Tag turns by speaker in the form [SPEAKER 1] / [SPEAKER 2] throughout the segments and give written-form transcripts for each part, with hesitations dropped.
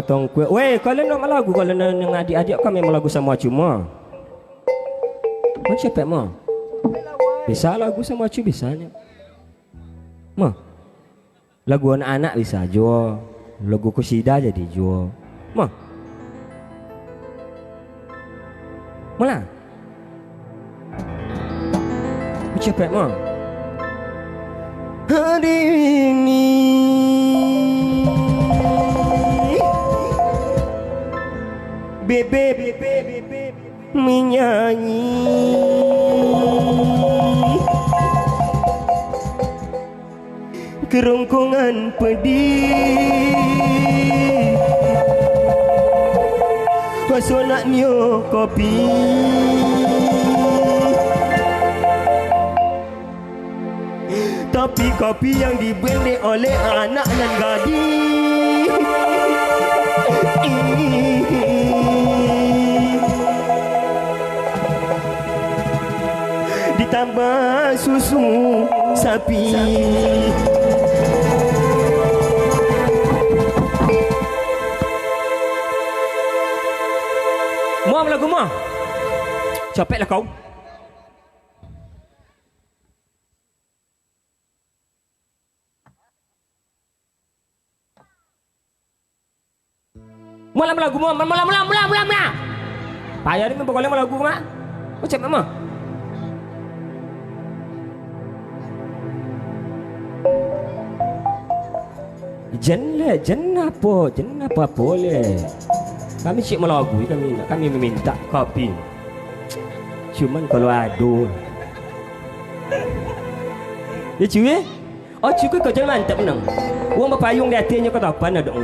[SPEAKER 1] Potong kuih. Weh, kalau nak lagu, kalau dengan adik-adik kau memang lagu sama cuma. Kau siapa mah? Bisa lagu sama cu bisanya. Mah. Lagu anak-anak bisa jual. Lagu kusida jadi jual. Mah. Malah. Kau siapa mah? Hari ini bebe menyanyi kerongkongan pedih pasonak nyo kopi tapi kopi yang dibeli oleh anak dan gadis ditambah susu sapi. Muam lagu mah. Capeklah kau. Malam lagu mah, malam. Payah ni memang kalau lagu mah. Kau capek mah. Jen apa boleh. Kami cik melagu, kami meminta kopi. Cuman kalau adu. Ya cuy. Oh cuy kau jangan mantap menang. Uang berpayung di hatinya kau tak apa nak dong.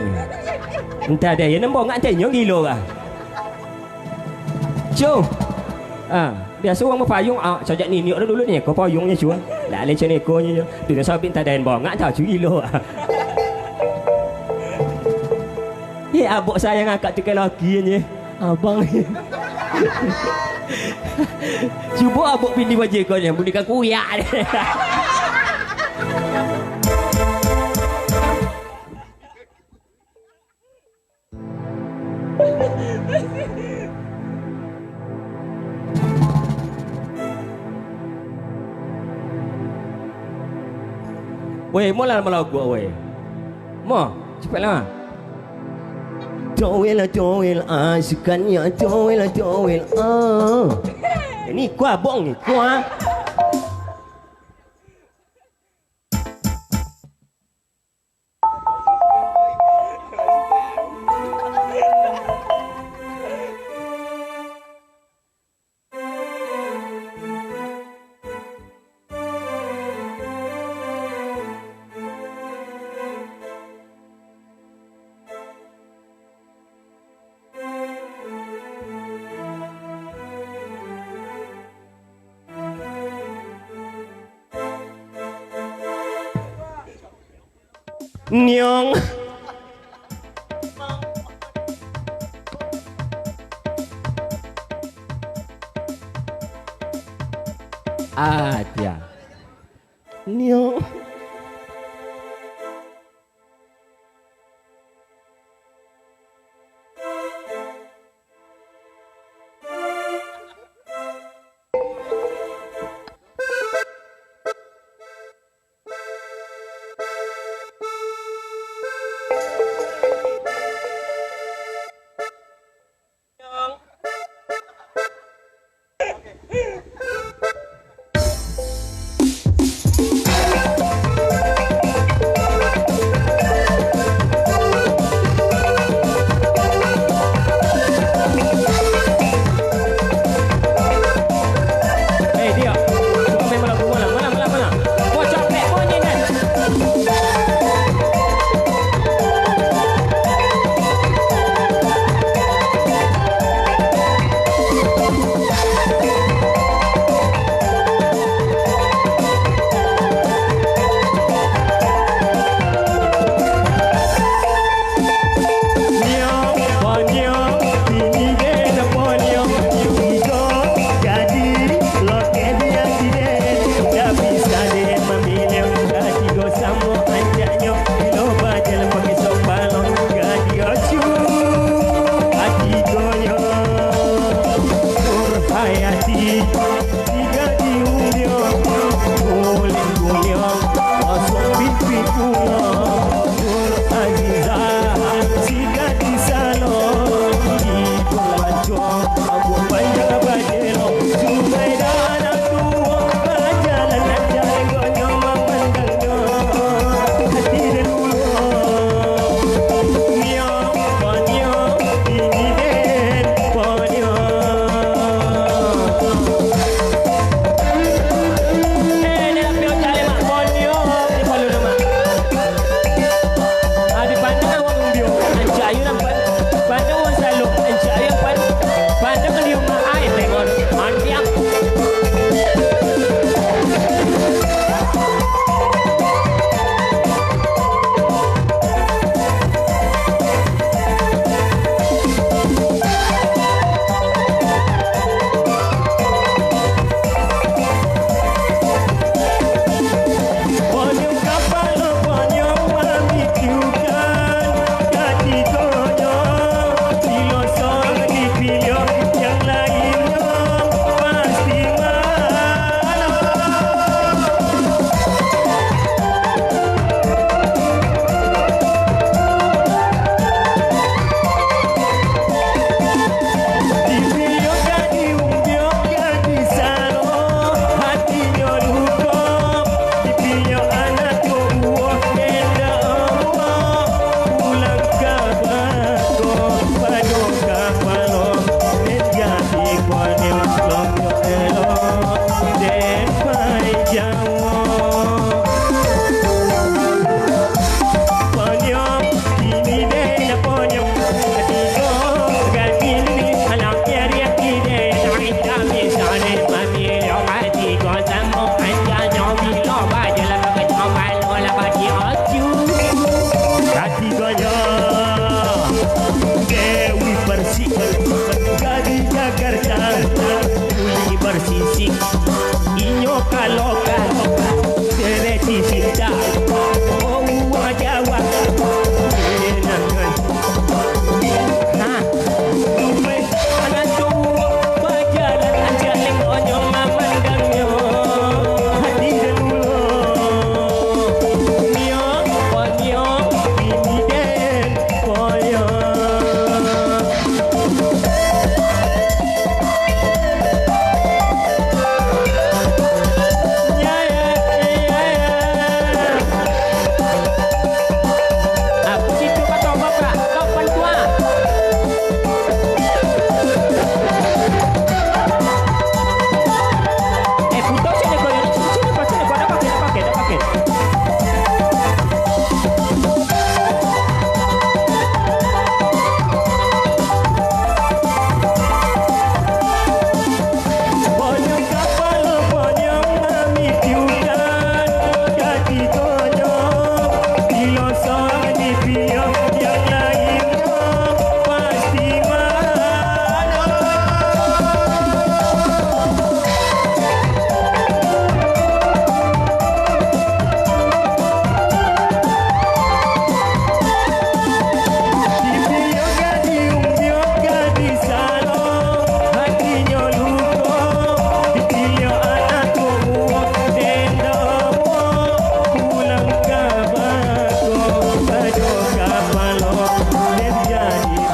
[SPEAKER 1] Entah dia yang nembong ngat tanya gilo lah. Cuy. Biasa uang berpayung sejak ni dulu ni kau payungnya cuy. Lah leceh ekonya je. Tu dah sabit tak ada nembong ngat tahu cuy gilo. Abang saya ngakak tikai laki ni. Abang ni. Cuba abang pilih wajah kau ni. Bunyikan kuyak ni. Weh, mula gua weh. Mo, cepatlah. Joel, sukannya Joel. Ini kuah bong ni, kuah. Nyong dia Nyong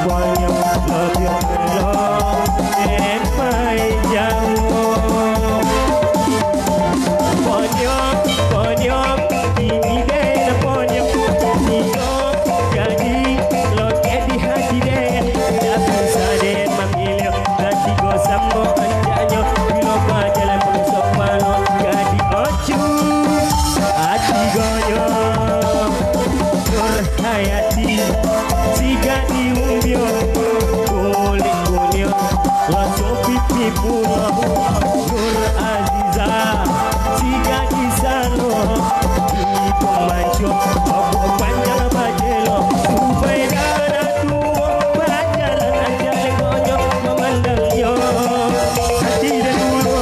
[SPEAKER 1] Ponyok lebih melong dan panjang. Ponyok, ponyok, ini dia ponyok. Ponyok jadi loket di hati den. Tak bisa den memilih hati gosam mo anjanyo. Bila jalan menusup malu jadi ocu hati goyo. Nur hayati siga diumbio kulit kunyo langsung pipi pulau. Nur Aziza siga disano ini pemancu babu panjang bajelo supaya darah tua berjalan aja lengonyo memandang yo hati dan dulu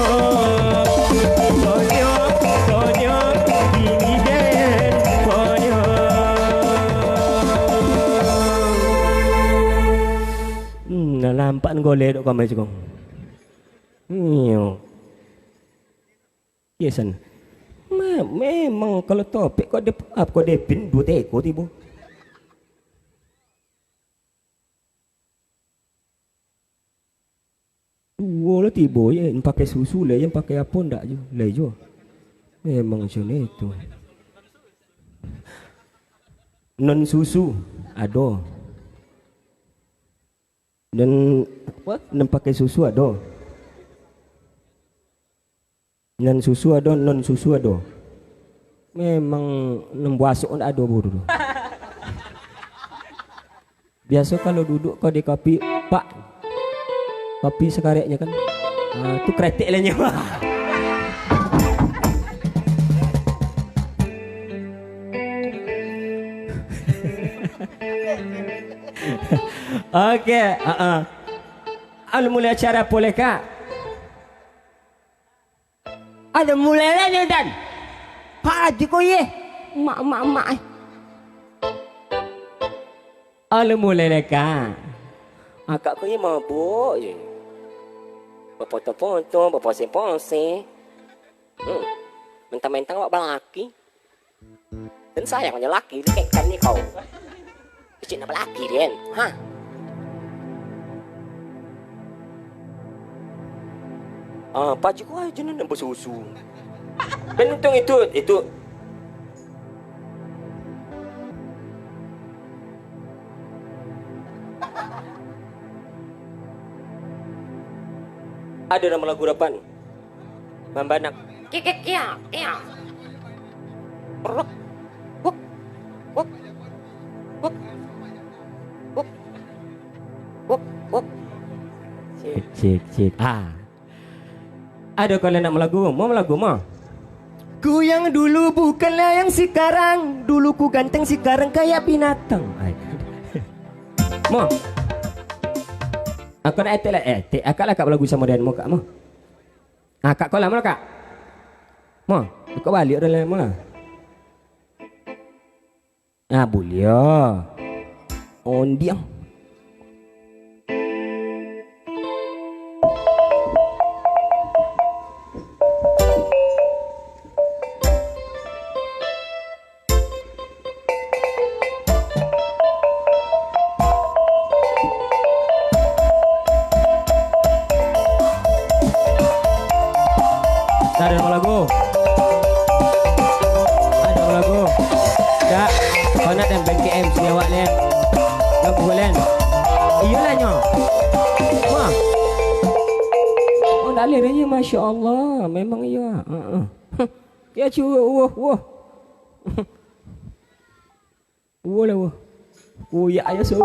[SPEAKER 1] konyo konyo ini den konyo. Nampak golek dok kami cikong. Yesan. Memang kalau topik kau dep up kau depin dua teko tibo. Dua lah tibo ya, yang pakai susu lah, yang pakai apa ndak je, lah je. Memang macam ni tu. Non susu ada. Dan apa? Dan pakai susu ada. Non susu ada, non susu ada. Memang nembasuk ada bodoh. Biasa kalau duduk kau di kopi, Pak. Kopi sekareknya kan. Tu kretek lah nyawa. Okey, mulai acara boleh kak? Ada mulai lah dan. Pak aja kau ye, mak. Mulai lah kak. Akak kau ye mabuk je. Berfoto-foto, berpose-pose. Mentang-mentang awak berlaki. Dan sayang punya laki, lekekkan ni kau. Cik nak berlaki dia kan? Ha? Pak cik kau aja nak bersusu. Bentung itu. Ada nama lagu depan. Mambanak. Kia. Rok. Wok. Cik. Ada kalau nak melagu, mau melagu mau. Ku yang dulu bukanlah yang sekarang. Dulu ku ganteng, sekarang kayak binatang. Mau. Aku nak etek lah, akak lah kak berlagu sama dan mau kak mau. Kak kau lah mau kak. Mau, kau balik dah lah mau lah. Boleh. Ondiang. Ada lagu. Dak, kau nak dan BKM sini awak ni. Lagu bulan. Iyalah nyo. Wah. Oh dak leh dia masya-Allah, memang iya. Dia cuba wah. Wah lah wah. Oh ya ayah so.